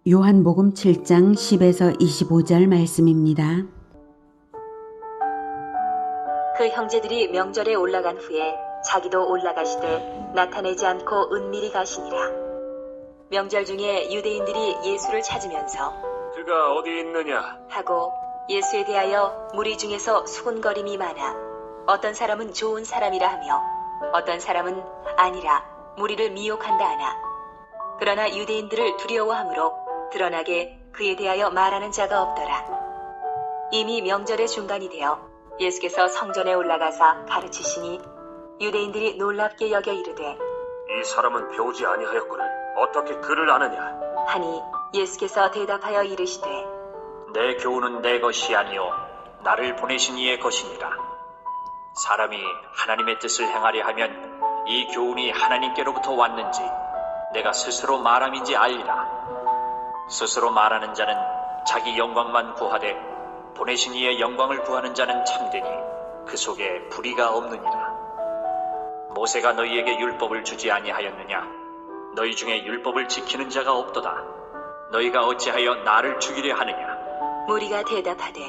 요한복음 7장 10에서 25절 말씀입니다. 그 형제들이 명절에 올라간 후에 자기도 올라가시되 나타내지 않고 은밀히 가시니라. 명절 중에 유대인들이 예수를 찾으면서 그가 어디 있느냐? 하고 예수에 대하여 무리 중에서 수군거림이 많아 어떤 사람은 좋은 사람이라 하며 어떤 사람은 아니라 무리를 미혹한다 하나. 그러나 유대인들을 두려워함으로 드러나게 그에 대하여 말하는 자가 없더라. 이미 명절의 중간이 되어 예수께서 성전에 올라가사 가르치시니 유대인들이 놀랍게 여겨 이르되 이 사람은 배우지 아니하였거늘 어떻게 그를 아느냐? 하니 예수께서 대답하여 이르시되 내 교훈은 내 것이 아니요 나를 보내신 이의 것이니라. 사람이 하나님의 뜻을 행하려 하면 이 교훈이 하나님께로부터 왔는지 내가 스스로 말함인지 알리라. 스스로 말하는 자는 자기 영광만 구하되 보내신 이의 영광을 구하는 자는 참되니 그 속에 불의가 없느니라. 모세가 너희에게 율법을 주지 아니하였느냐? 너희 중에 율법을 지키는 자가 없도다. 너희가 어찌하여 나를 죽이려 하느냐? 무리가 대답하되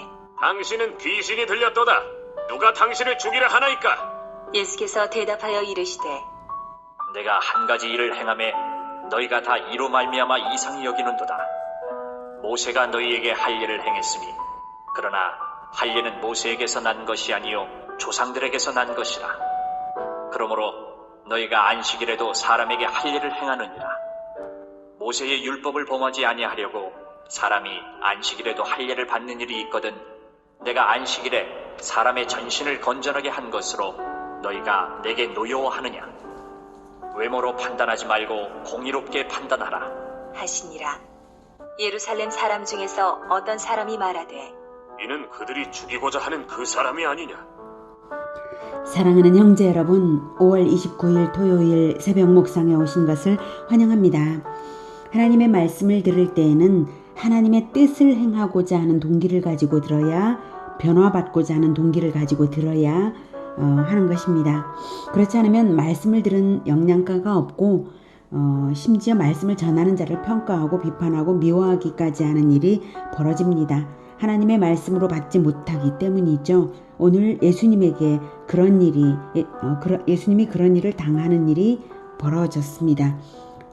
당신은 귀신이 들렸도다. 누가 당신을 죽이려 하나이까? 예수께서 대답하여 이르시되 내가 한 가지 일을 행하매 너희가 다 이로 말미암아 이상히 여기는도다. 모세가 너희에게 할 일을 행했으니 그러나 할 일은 모세에게서 난 것이 아니요 조상들에게서 난 것이라. 그러므로 너희가 안식일에도 사람에게 할 일을 행하느니라. 모세의 율법을 범하지 아니하려고 사람이 안식일에도 할 일을 받는 일이 있거든 내가 안식일에 사람의 전신을 건전하게 한 것으로 너희가 내게 노여워하느냐? 외모로 판단하지 말고 공의롭게 판단하라 하시니라. 예루살렘 사람 중에서 어떤 사람이 말하되 이는 그들이 죽이고자 하는 그 사람이 아니냐? 사랑하는 형제 여러분, 5월 29일 토요일 새벽 목상에 오신 것을 환영합니다. 하나님의 말씀을 들을 때에는 하나님의 뜻을 행하고자 하는 동기를 가지고 들어야, 변화받고자 하는 동기를 가지고 들어야 하는 것입니다. 그렇지 않으면 말씀을 들은 영양가가 없고 심지어 말씀을 전하는 자를 평가하고 비판하고 미워하기까지 하는 일이 벌어집니다. 하나님의 말씀으로 받지 못하기 때문이죠. 오늘 예수님에게 그런 일이 예수님이 그런 일을 당하는 일이 벌어졌습니다.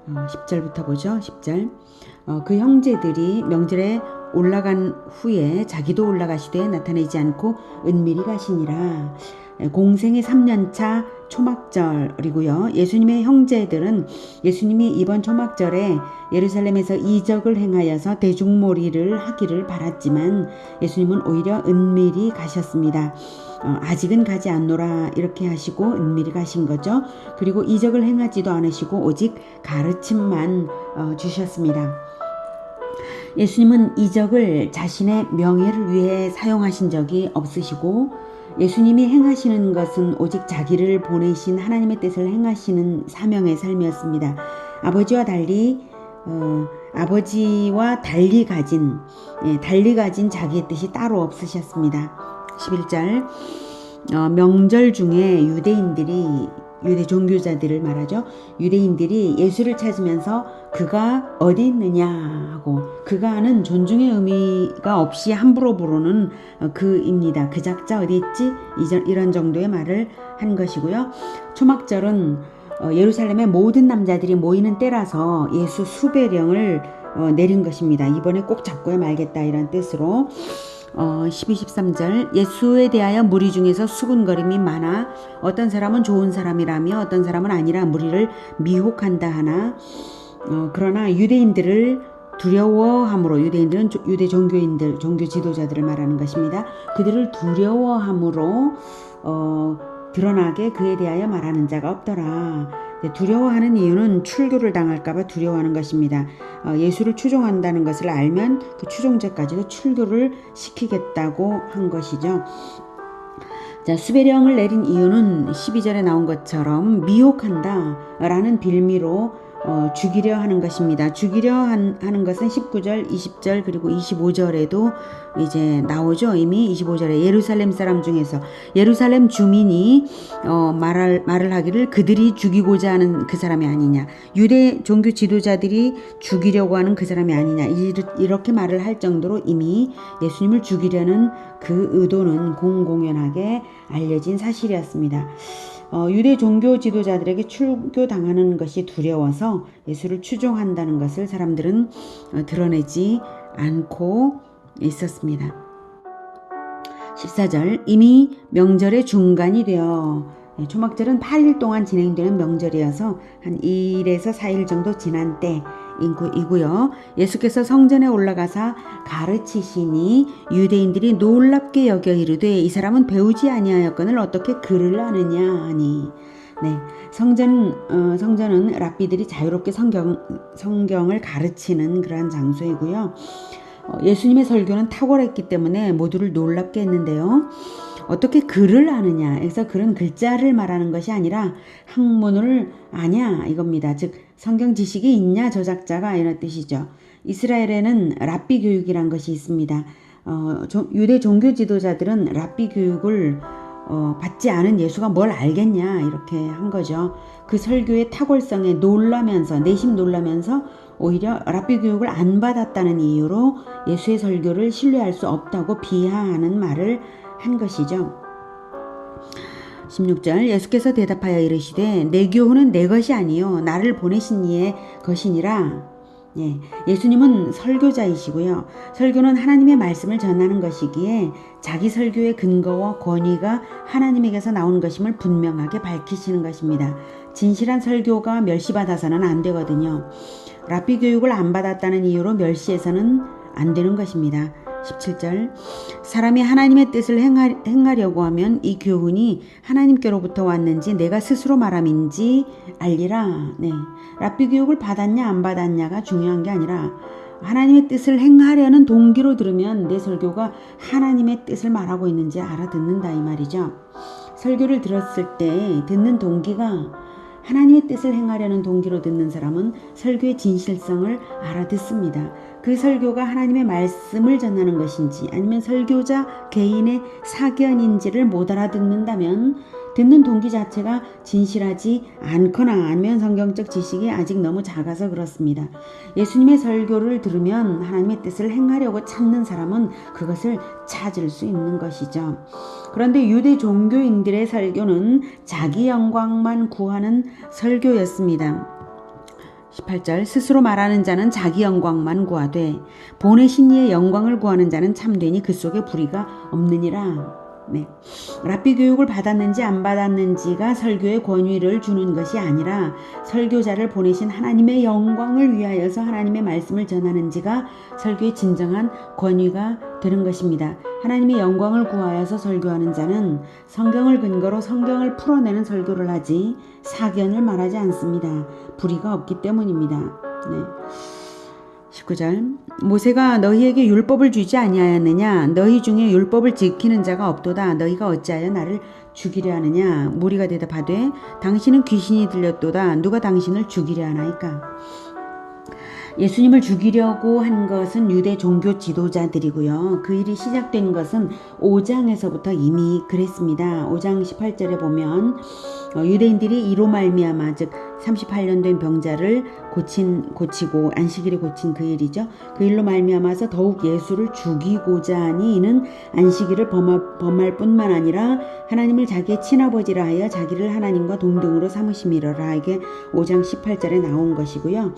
10절부터 보죠. 10절. 그 형제들이 명절에 올라간 후에 자기도 올라가시되 나타내지 않고 은밀히 가시니라. 공생의 3년차 초막절이고요. 예수님의 형제들은 예수님이 이번 초막절에 예루살렘에서 이적을 행하여서 대중몰이를 하기를 바랐지만 예수님은 오히려 은밀히 가셨습니다. 아직은 가지 않노라 이렇게 하시고 은밀히 가신 거죠. 그리고 이적을 행하지도 않으시고 오직 가르침만 주셨습니다. 예수님은 이적을 자신의 명예를 위해 사용하신 적이 없으시고 예수님이 행하시는 것은 오직 자기를 보내신 하나님의 뜻을 행하시는 사명의 삶이었습니다. 아버지와 달리 가진 자기의 뜻이 따로 없으셨습니다. 11절. 명절 중에 유대 종교자들을 말하죠. 유대인들이 예수를 찾으면서 그가 어디 있느냐 하고 그가는 존중의 의미가 없이 함부로 부르는 그입니다. 그 작자 어디 있지? 이런 정도의 말을 한 것이고요. 초막절은 예루살렘의 모든 남자들이 모이는 때라서 예수 수배령을 내린 것입니다. 이번에 꼭 잡고야 말겠다 이런 뜻으로 12, 13절. 예수에 대하여 무리 중에서 수군거림이 많아 어떤 사람은 좋은 사람이라며 어떤 사람은 아니라 무리를 미혹한다 하나. 그러나 유대인들을 두려워함으로, 유대인들은 유대 종교인들, 종교 지도자들을 말하는 것입니다. 그들을 두려워함으로 드러나게 그에 대하여 말하는 자가 없더라. 두려워하는 이유는 출교를 당할까봐 두려워하는 것입니다. 예수를 추종한다는 것을 알면 그 추종자까지도 출교를 시키겠다고 한 것이죠. 자, 수배령을 내린 이유는 12절에 나온 것처럼 미혹한다 라는 빌미로 죽이려 하는 것입니다. 죽이려 하는 것은 19절, 20절 그리고 25절에도 이제 나오죠. 이미 25절에 예루살렘 사람 중에서 예루살렘 주민이 말을 하기를 그들이 죽이고자 하는 그 사람이 아니냐, 유대 종교 지도자들이 죽이려고 하는 그 사람이 아니냐, 이렇게 말을 할 정도로 이미 예수님을 죽이려는 그 의도는 공공연하게 알려진 사실이었습니다. 유대 종교 지도자들에게 출교당하는 것이 두려워서 예수를 추종한다는 것을 사람들은 드러내지 않고 있었습니다. 14절, 이미 명절의 중간이 되어, 초막절은 8일 동안 진행되는 명절이어서 한 2일에서 4일 정도 지난 때이고요. 예수께서 성전에 올라가사 가르치시니 유대인들이 놀랍게 여겨 이르되 이 사람은 배우지 아니하였거늘 어떻게 글을 아느냐 하니. 네, 성전은 랍비들이 자유롭게 성경을 가르치는 그러한 장소이고요. 예수님의 설교는 탁월했기 때문에 모두를 놀랍게 했는데요. 어떻게 글을 아느냐? 그래서 글은 글자를 말하는 것이 아니라 학문을 아냐 이겁니다. 즉 성경 지식이 있냐 저작자가 이런 뜻이죠. 이스라엘에는 랍비 교육이란 것이 있습니다. 유대 종교 지도자들은 랍비 교육을 받지 않은 예수가 뭘 알겠냐 이렇게 한 거죠. 그 설교의 탁월성에 내심 놀라면서 오히려 랍비 교육을 안 받았다는 이유로 예수의 설교를 신뢰할 수 없다고 비하하는 말을 한 것이죠. 16절, 예수께서 대답하여 이르시되 내 교훈은 내 것이 아니요 나를 보내신 이의 것이니라. 예수님은 설교자이시고요. 설교는 하나님의 말씀을 전하는 것이기에 자기 설교의 근거와 권위가 하나님에게서 나오는 것임을 분명하게 밝히시는 것입니다. 진실한 설교가 멸시받아서는 안 되거든요. 랍비 교육을 안 받았다는 이유로 멸시해서는 안 되는 것입니다. 17절, 사람이 하나님의 뜻을 행하려고 하면 이 교훈이 하나님께로부터 왔는지 내가 스스로 말함인지 알리라. 랍비 교육을 받았냐 안 받았냐가 중요한 게 아니라 하나님의 뜻을 행하려는 동기로 들으면 내 설교가 하나님의 뜻을 말하고 있는지 알아듣는다 이 말이죠. 설교를 들었을 때 듣는 동기가 하나님의 뜻을 행하려는 동기로 듣는 사람은 설교의 진실성을 알아듣습니다. 그 설교가 하나님의 말씀을 전하는 것인지 아니면 설교자 개인의 사견인지를 못 알아듣는다면 듣는 동기 자체가 진실하지 않거나 아니면 성경적 지식이 아직 너무 작아서 그렇습니다. 예수님의 설교를 들으면 하나님의 뜻을 행하려고 찾는 사람은 그것을 찾을 수 있는 것이죠. 그런데 유대 종교인들의 설교는 자기 영광만 구하는 설교였습니다. 18절, 스스로 말하는 자는 자기 영광만 구하되 보내신 이의 영광을 구하는 자는 참되니 그 속에 불의가 없느니라. 랍비 교육을 받았는지 안 받았는지가 설교의 권위를 주는 것이 아니라 설교자를 보내신 하나님의 영광을 위하여서 하나님의 말씀을 전하는지가 설교의 진정한 권위가 되는 것입니다. 하나님의 영광을 구하여서 설교하는 자는 성경을 근거로 성경을 풀어내는 설교를 하지 사견을 말하지 않습니다. 불의가 없기 때문입니다. 19절, 모세가 너희에게 율법을 주지 아니하였느냐? 너희 중에 율법을 지키는 자가 없도다. 너희가 어찌하여 나를 죽이려 하느냐? 무리가 대답하되 당신은 귀신이 들렸도다. 누가 당신을 죽이려 하나이까? 예수님을 죽이려고 한 것은 유대 종교 지도자들이고요. 그 일이 시작된 것은 5장에서부터 이미 그랬습니다. 5장 18절에 보면 유대인들이 이로 말미암아 즉 38년 된 병자를 고치고 안식일에 고친 그 일이죠. 그 일로 말미암아서 더욱 예수를 죽이고자 하니 이는 안식일을 범할 뿐만 아니라 하나님을 자기의 친아버지라 하여 자기를 하나님과 동등으로 삼으심이로라. 이게 5장 18절에 나온 것이고요.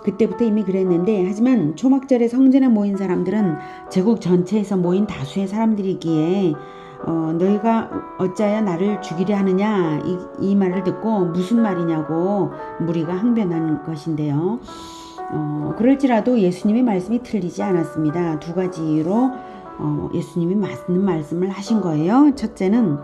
그때부터 이미 그랬는데 하지만 초막절에 성전에 모인 사람들은 제국 전체에서 모인 다수의 사람들이기에 너희가 어찌하여 나를 죽이려 하느냐 이 말을 듣고 무슨 말이냐고 무리가 항변한 것인데요. 그럴지라도 예수님의 말씀이 틀리지 않았습니다. 두 가지 이유로 예수님이 맞는 말씀을 하신 거예요. 첫째는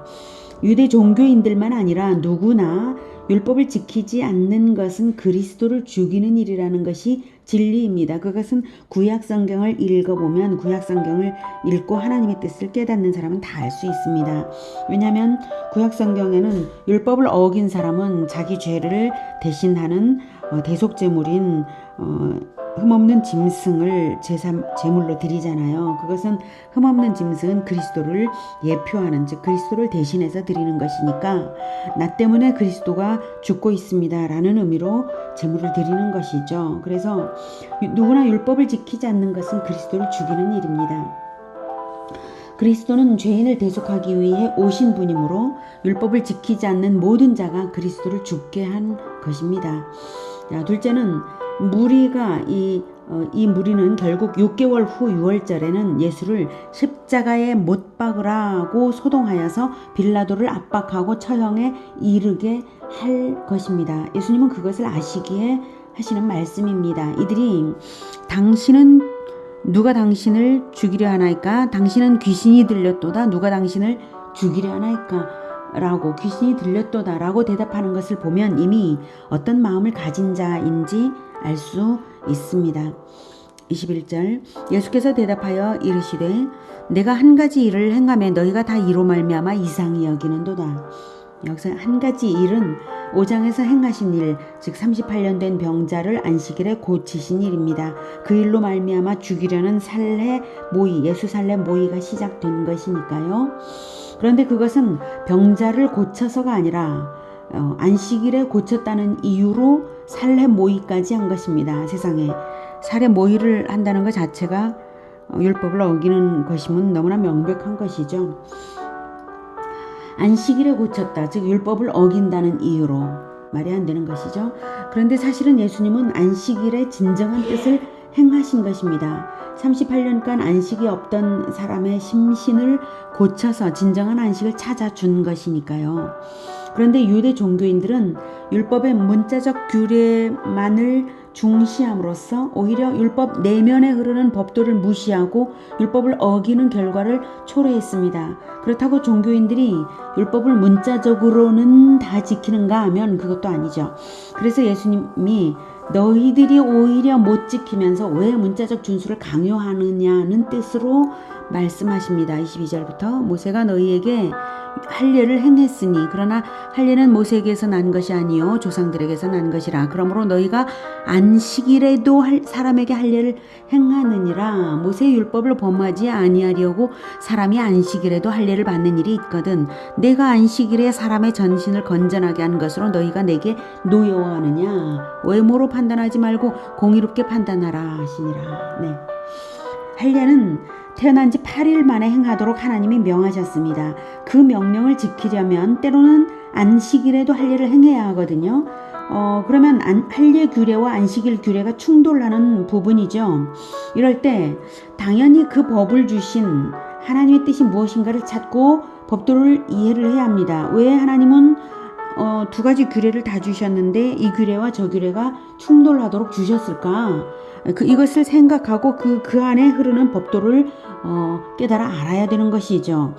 유대 종교인들만 아니라 누구나 율법을 지키지 않는 것은 그리스도를 죽이는 일이라는 것이 진리입니다. 그것은 구약 성경을 읽어보면 구약 성경을 읽고 하나님의 뜻을 깨닫는 사람은 다 알 수 있습니다. 왜냐하면 구약 성경에는 율법을 어긴 사람은 자기 죄를 대신하는 대속제물인 흠없는 짐승을 제물로 드리잖아요. 그것은 흠없는 짐승은 그리스도를 예표하는, 즉 그리스도를 대신해서 드리는 것이니까 나 때문에 그리스도가 죽고 있습니다 라는 의미로 제물을 드리는 것이죠. 그래서 누구나 율법을 지키지 않는 것은 그리스도를 죽이는 일입니다. 그리스도는 죄인을 대속하기 위해 오신 분이므로 율법을 지키지 않는 모든 자가 그리스도를 죽게 한 것입니다. 둘째는 무리가 이 무리는 결국 6개월 후 6월절에는 예수를 십자가에 못 박으라고 소동하여서 빌라도를 압박하고 처형에 이르게 할 것입니다. 예수님은 그것을 아시기에 하시는 말씀입니다. 이들이 당신은 누가 당신을 죽이려 하나이까? 당신은 귀신이 들렸도다. 누가 당신을 죽이려 하나이까? 라고 귀신이 들렸도다 라고 대답하는 것을 보면 이미 어떤 마음을 가진 자인지 알 수 있습니다. 21절 예수께서 대답하여 이르시되 내가 한 가지 일을 행하며 너희가 다 이로 말미암아 이상히 여기는도다. 여기서 한 가지 일은 5장에서 행하신 일, 즉 38년 된 병자를 안식일에 고치신 일입니다. 그 일로 말미암아 죽이려는 살해 모의, 예수 살해 모의가 시작된 것이니까요. 그런데 그것은 병자를 고쳐서가 아니라 안식일에 고쳤다는 이유로 살해 모의까지 한 것입니다. 세상에 살해 모의를 한다는 것 자체가 율법을 어기는 것임은 너무나 명백한 것이죠. 안식일에 고쳤다, 즉 율법을 어긴다는 이유로 말이 안 되는 것이죠. 그런데 사실은 예수님은 안식일의 진정한 뜻을 행하신 것입니다. 38년간 안식이 없던 사람의 심신을 고쳐서 진정한 안식을 찾아준 것이니까요. 그런데 유대 종교인들은 율법의 문자적 규례만을 중시함으로써 오히려 율법 내면에 흐르는 법도를 무시하고 율법을 어기는 결과를 초래했습니다. 그렇다고 종교인들이 율법을 문자적으로는 다 지키는가 하면 그것도 아니죠. 그래서 예수님이 너희들이 오히려 못 지키면서 왜 문자적 준수를 강요하느냐는 뜻으로 말씀하십니다. 22절부터 모세가 너희에게 할례를 행했으니 그러나 할례는 모세에게서 난 것이 아니요 조상들에게서 난 것이라. 그러므로 너희가 안식일에도 사람에게 할례를 행하느니라. 모세의 율법을 범하지 아니하려고 사람이 안식일에도 할례를 받는 일이 있거든. 내가 안식일에 사람의 전신을 건전하게 한 것으로 너희가 내게 노여워하느냐. 외모로 판단하지 말고 공의롭게 판단하라 하시니라. 네. 할례는 태어난 지 8일 만에 행하도록 하나님이 명하셨습니다. 그 명령을 지키려면 때로는 안식일에도 할례를 행해야 하거든요. 그러면 할례 규례와 안식일 규례가 충돌하는 부분이죠. 이럴 때 당연히 그 법을 주신 하나님의 뜻이 무엇인가를 찾고 법도를 이해를 해야 합니다. 왜 하나님은 두 가지 규례를 다 주셨는데 이 규례와 저 규례가 충돌하도록 주셨을까? 이것을 생각하고 그 안에 흐르는 법도를 깨달아 알아야 되는 것이죠.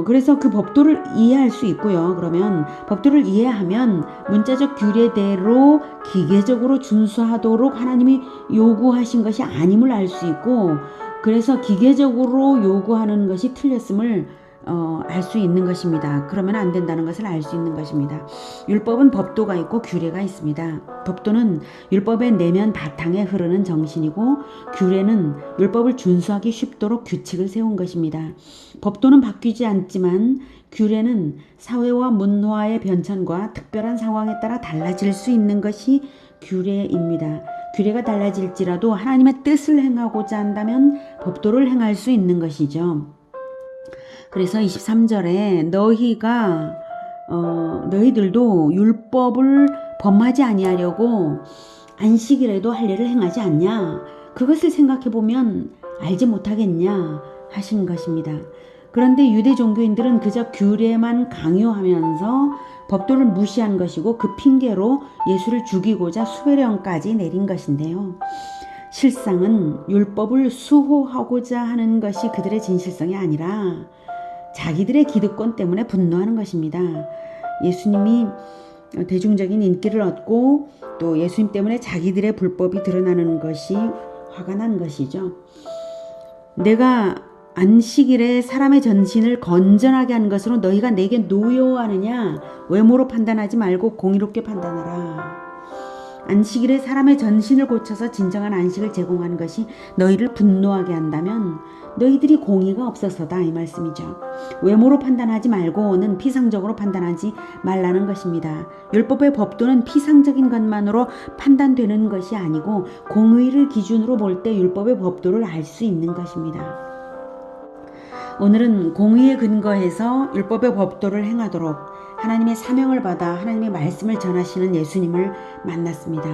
그래서 그 법도를 이해할 수 있고요. 그러면 법도를 이해하면 문자적 규례대로 기계적으로 준수하도록 하나님이 요구하신 것이 아님을 알 수 있고, 그래서 기계적으로 요구하는 것이 틀렸음을 알 수 있는 것입니다. 그러면 안 된다는 것을 알 수 있는 것입니다. 율법은 법도가 있고 규례가 있습니다. 법도는 율법의 내면 바탕에 흐르는 정신이고 규례는 율법을 준수하기 쉽도록 규칙을 세운 것입니다. 법도는 바뀌지 않지만 규례는 사회와 문화의 변천과 특별한 상황에 따라 달라질 수 있는 것이 규례입니다. 규례가 달라질지라도 하나님의 뜻을 행하고자 한다면 법도를 행할 수 있는 것이죠. 그래서 23절에 너희들도 율법을 범하지 아니하려고 안식일에도 할례를 행하지 않냐? 그것을 생각해 보면 알지 못하겠냐? 하신 것입니다. 그런데 유대 종교인들은 그저 규례만 강요하면서 법도를 무시한 것이고 그 핑계로 예수를 죽이고자 수배령까지 내린 것인데요. 실상은 율법을 수호하고자 하는 것이 그들의 진실성이 아니라 자기들의 기득권 때문에 분노하는 것입니다. 예수님이 대중적인 인기를 얻고 또 예수님 때문에 자기들의 불법이 드러나는 것이 화가 난 것이죠. 내가 안식일에 사람의 전신을 건전하게 하는 것으로 너희가 내게 노여워하느냐? 외모로 판단하지 말고 공의롭게 판단하라. 안식일에 사람의 전신을 고쳐서 진정한 안식을 제공하는 것이 너희를 분노하게 한다면 너희들이 공의가 없어서다, 이 말씀이죠. 외모로 판단하지 말고는 피상적으로 판단하지 말라는 것입니다. 율법의 법도는 피상적인 것만으로 판단되는 것이 아니고 공의를 기준으로 볼 때 율법의 법도를 알 수 있는 것입니다. 오늘은 공의에 근거해서 율법의 법도를 행하도록 하나님의 사명을 받아 하나님의 말씀을 전하시는 예수님을 만났습니다.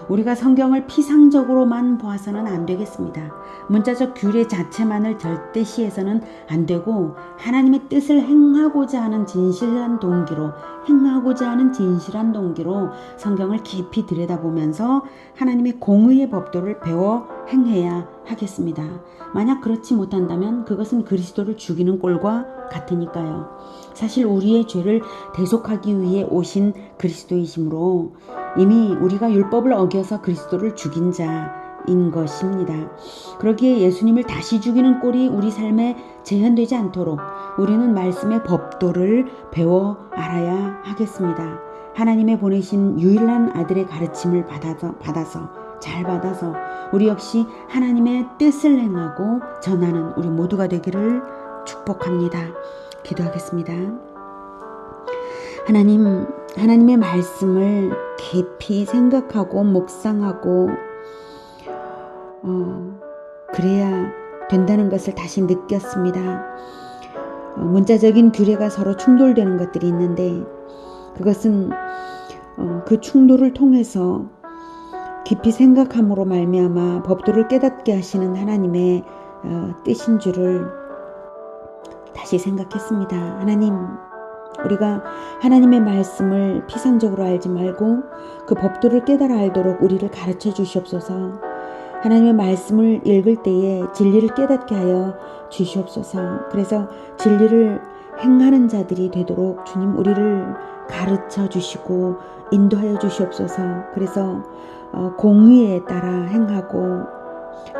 우리가 성경을 피상적으로만 보아서는 안 되겠습니다. 문자적 규례 자체만을 절대시해서는 안 되고 하나님의 뜻을 행하고자 하는 진실한 동기로 성경을 깊이 들여다보면서 하나님의 공의의 법도를 배워 행해야 하겠습니다. 만약 그렇지 못한다면 그것은 그리스도를 죽이는 꼴과 같으니까요. 사실 우리의 죄를 대속하기 위해 오신 그리스도이시므로 이미 우리가 율법을 어겨서 그리스도를 죽인 자인 것입니다. 그러기에 예수님을 다시 죽이는 꼴이 우리 삶에 재현되지 않도록 우리는 말씀의 법도를 배워 알아야 하겠습니다. 하나님의 보내신 유일한 아들의 가르침을 잘 받아서 우리 역시 하나님의 뜻을 행하고 전하는 우리 모두가 되기를 축복합니다. 기도하겠습니다. 하나님의 말씀을 깊이 생각하고 묵상하고 그래야 된다는 것을 다시 느꼈습니다. 문자적인 규례가 서로 충돌되는 것들이 있는데 그것은 그 충돌을 통해서 깊이 생각함으로 말미암아 법도를 깨닫게 하시는 하나님의 뜻인 줄을 다시 생각했습니다. 하나님, 우리가 하나님의 말씀을 피상적으로 알지 말고 그 법도를 깨달아 알도록 우리를 가르쳐 주시옵소서. 하나님의 말씀을 읽을 때에 진리를 깨닫게 하여 주시옵소서. 그래서 진리를 행하는 자들이 되도록 주님 우리를 가르쳐 주시고 인도하여 주시옵소서. 그래서 공의에 따라 행하고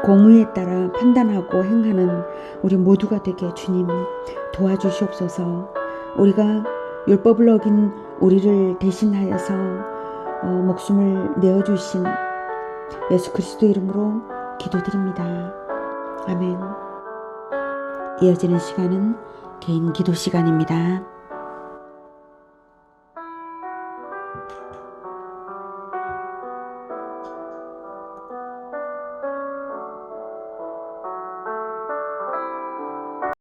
공의에 따라 판단하고 행하는 우리 모두가 되게 주님 도와주시옵소서. 우리가 율법을 어긴 우리를 대신하여서 목숨을 내어주신 예수 그리스도 이름으로 기도드립니다. 아멘. 이어지는 시간은 개인 기도 시간입니다.